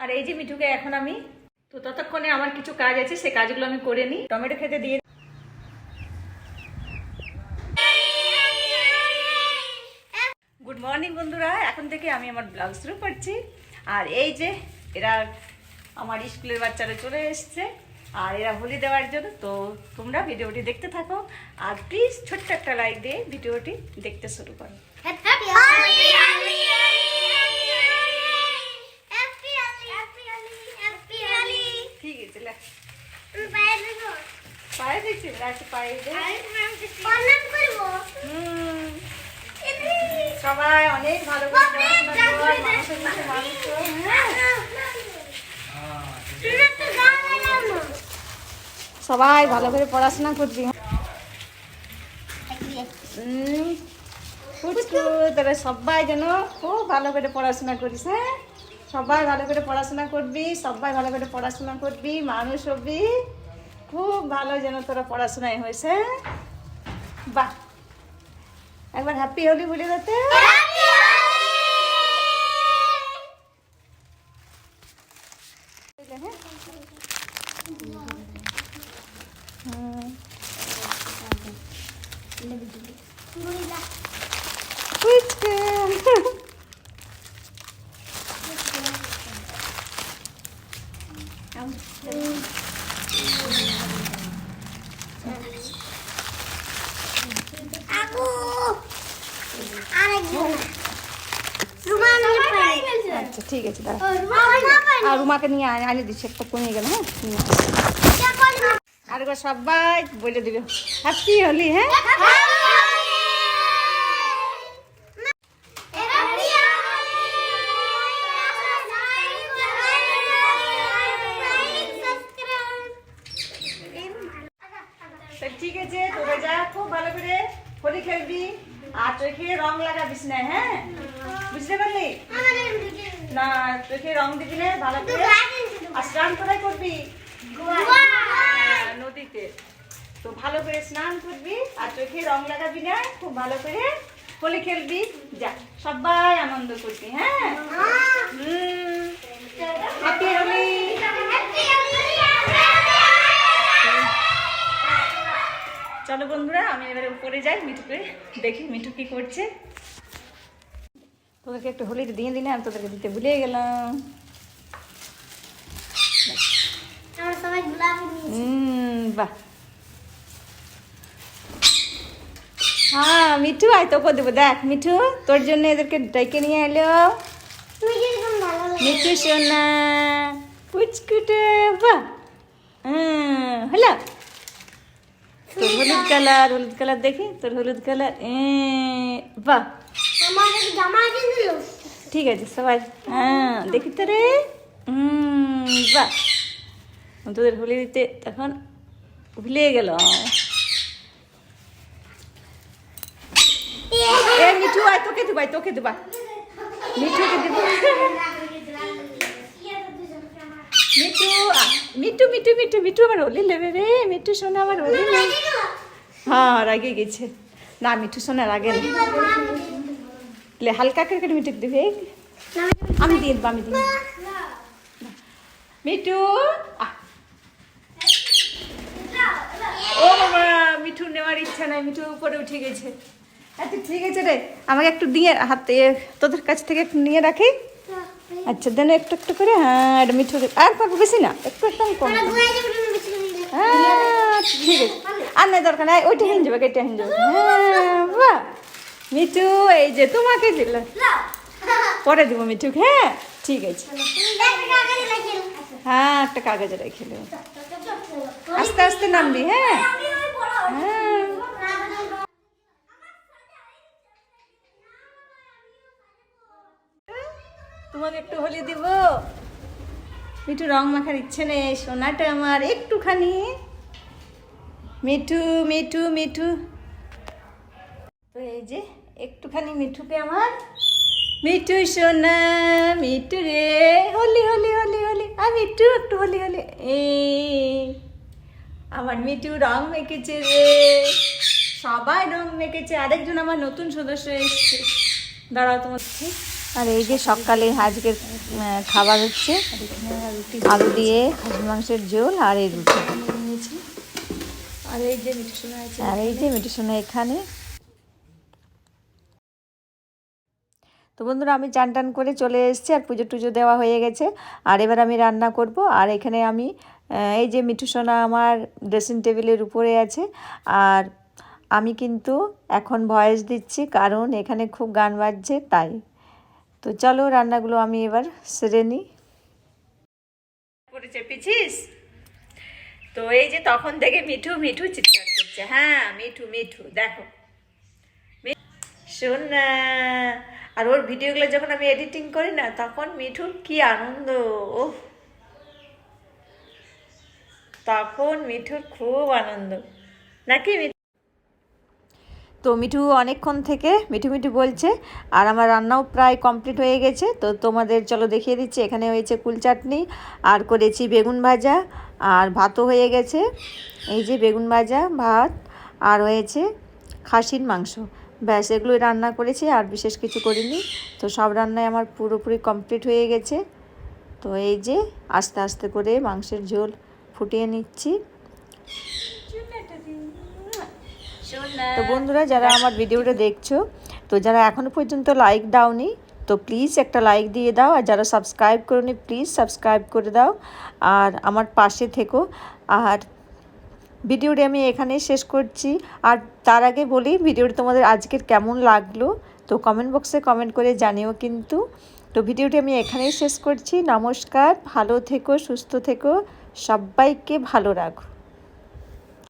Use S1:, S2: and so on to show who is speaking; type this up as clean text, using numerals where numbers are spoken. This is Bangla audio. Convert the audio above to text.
S1: আর এই যে মিঠুকে এখন আমি তো ততক্ষণে আমার কিছু কাজ আছে, সে কাজগুলো আমি করে নিই। টমেটো খেতে দিয়ে গুড মর্নিং বন্ধুরা, এখন থেকে আমি আমার ব্লগ শুরু করছি। আর এই যে এরা আমার স্কুলের বাচ্চারা চলে এসছে আর এরা হোলি দেওয়ার জন্য। তো তোমরা ভিডিওটি দেখতে থাকো আর প্লিজ ছোট্ট একটা লাইক দিয়ে ভিডিওটি দেখতে শুরু করো। ঠিক আছে, পায়ে দিচ্ছি, পায়ে সবাই অনেক ভালো করে সবাই ভালো করে পড়াশোনা করবি। তাহলে সবাই যেন খুব ভালো করে পড়াশোনা করিস। হ্যাঁ, সবাই ভালো করে পড়াশোনা করবি, সবাই ভালো করে পড়াশোনা করবি, মানুষ হবি, খুব ভালো যেন তোরা পড়াশোনায় হয়েছে। বাহ, একবার হ্যাপি হোলি বলে দিতে। আচ্ছা ঠিক আছে, আর রুমাকে নিয়ে আনে দিচ্ছি, একটা কমে গেল। হ্যাঁ, আর এবার সবাই বলে দিবে হ্যাপি হোলি। হ্যাঁ, ঠিক আছে, তোরা যা খুব ভালো করে হোলি খেলবি আর চোখে রং লাগাবিস না। হ্যাঁ, বুঝতে পারলি? না, চোখে রং দিবি না, ভালো করে। আর স্নান কোথায় করবি? নদীতে। তো ভালো করে স্নান করবি আর চোখে রং লাগাবি না, খুব ভালো করে হোলি খেলবি। যা, সবাই আনন্দ করবি। হ্যাঁ, হ্যাপি হোলি। চলো বন্ধুরা, আমি এবারে উপরে যাই, মিঠুকে দেখি মিঠু কি করছে। তোদেরকে একটু হোলি দিয়ে দিলে, আমি তোদেরকে দিতে ভুলে গেলাম। বাহ, হ্যাঁ মিঠু, আয় তোকে দেবো। দেখ মিঠু, তোর জন্য এদেরকে ডেকে নিয়ে এলো। মিঠু সোনা পুচকুটে। বাহ, হলো তোর হলুদ কালার দেখি, তোর হলুদ কালার। বাহ, ঠিক আছে সবাই। হ্যাঁ দেখি তো রে। বাহ, তোদের হোলি দিতে তখন ভুলে গেল। মিঠু আয়, তোকে দেবা, তোকে দেবা, মিঠুকে দেবো। মিঠু মিঠু মিঠু মিঠু মিঠু আমার হোলি নেবে রে। মিঠু সোনা আমার হোলি নেবে। হ্যাঁ, রাগে গেছে না, মিঠু সোনা রাগে না। হালকা করে মিঠুকে দেবে। আমি দিয়ে দেবো, আমি দিয়ে মিঠু। ও বাবা, মিঠু নেওয়ার ইচ্ছা নাই, মিঠু উপরে উঠে গেছে। আচ্ছা ঠিক আছে রে, আমাকে একটু দিয়ে হাতে তোদের কাছ থেকে একটু নিয়ে রাখি। আচ্ছা দেন একটু একটু করে। হ্যাঁ, এটা মিঠু আর পাবো বেশি না, একটু একদম কম। হ্যাঁ ঠিক আছে, আর নাই দরকার নাই, ওইটা হেন যাবে, এটা হেন যাবে। হ্যাঁ বাহ, মিঠু এই যে তোমাকে দিল, পরে দিব মিঠুকে। হ্যাঁ ঠিক আছে, হ্যাঁ একটা কাগজে রেখে দেবো, আস্তে আস্তে নামবি। হ্যাঁ হ্যাঁ, তোমাকে একটু হোলি দিব। মিঠু রং মাখার ইচ্ছে নেই, সোনাটা আমার একটুখানি। মিঠু মিঠু মিঠু, তো এই যে একটুখানি মিঠুকে আমার। মিঠু সোনা, মিঠু রে, হোলি হোলি হোলি হোলি। আর মিঠু একটু হোলি হোলি। আমার মিঠু রং মেখেছে রে, সবাই রং মেখেছে। আরেকজন আমার নতুন সদস্য এসছে, দাঁড়াও তোমার আর এই যে সকালে আজকের খাবার হচ্ছে আলু দিয়ে খাসির মাংসের ঝোল আর এই রুটি।
S2: আর এই যে মিঠু সোনা আছে,
S1: আর এই যে মিঠু সোনা এখানে। তো বন্ধুরা আমি চান টান করে চলে এসেছি আর পুজো টুজো দেওয়া হয়ে গেছে। আর এবার আমি রান্না করব। আর এখানে আমি এই যে মিঠু সোনা আমার ড্রেসিং টেবিলের উপরে আছে। আর আমি কিন্তু এখন ভয়েস দিচ্ছি কারণ এখানে খুব গান বাজছে তাই। তো চলো রান্নাগুলো আমি এবার সেরে নিই। করে চেপেছিস তো এই যে তখন থেকে মিঠু মিঠু চিৎকার করছে। হ্যাঁ মিঠু মিঠু দেখো শোন না। আর ওর ভিডিওগুলো যখন আমি এডিটিং করি না তখন মিঠুর কি আনন্দ, ও তখন মিঠুর খুব আনন্দ নাকি। তো মিঠু অনেকক্ষণ থেকে মিঠু মিঠু বলছে। আর আমার রান্নাও প্রায় কমপ্লিট হয়ে গেছে। তো তোমাদের চলো দেখিয়ে দিচ্ছি। এখানে হয়েছে কুল চাটনি আর করেছি বেগুন ভাজা আর ভাতও হয়ে গেছে। এই যে বেগুন ভাজা ভাত আর হয়েছে খাসির মাংস, ব্যাস এগুলোই রান্না করেছি আর বিশেষ কিছু করিনি। তো সব রান্নাই আমার পুরোপুরি কমপ্লিট হয়ে গেছে। তো এই যে আস্তে আস্তে করে মাংসের ঝোল ফুটিয়ে নিচ্ছি। তো বন্ধুরা যারা আমার ভিডিওটা দেখছো, তো যারা এখনও পর্যন্ত লাইক দাওনি তো প্লিজ একটা লাইক দিয়ে দাও। আর যারা সাবস্ক্রাইব করোনি প্লিজ সাবস্ক্রাইব করে দাও আর আমার পাশে থেকো। আর ভিডিওটি আমি এখানেই শেষ করছি। আর তার আগে বলি ভিডিওটি তোমাদের আজকের কেমন লাগলো তো কমেন্ট বক্সে কমেন্ট করে জানিও কিন্তু। তো ভিডিওটি আমি এখানেই শেষ করছি। নমস্কার, ভালো থেকো, সুস্থ থেকো, সবাইকে ভালো রাখো।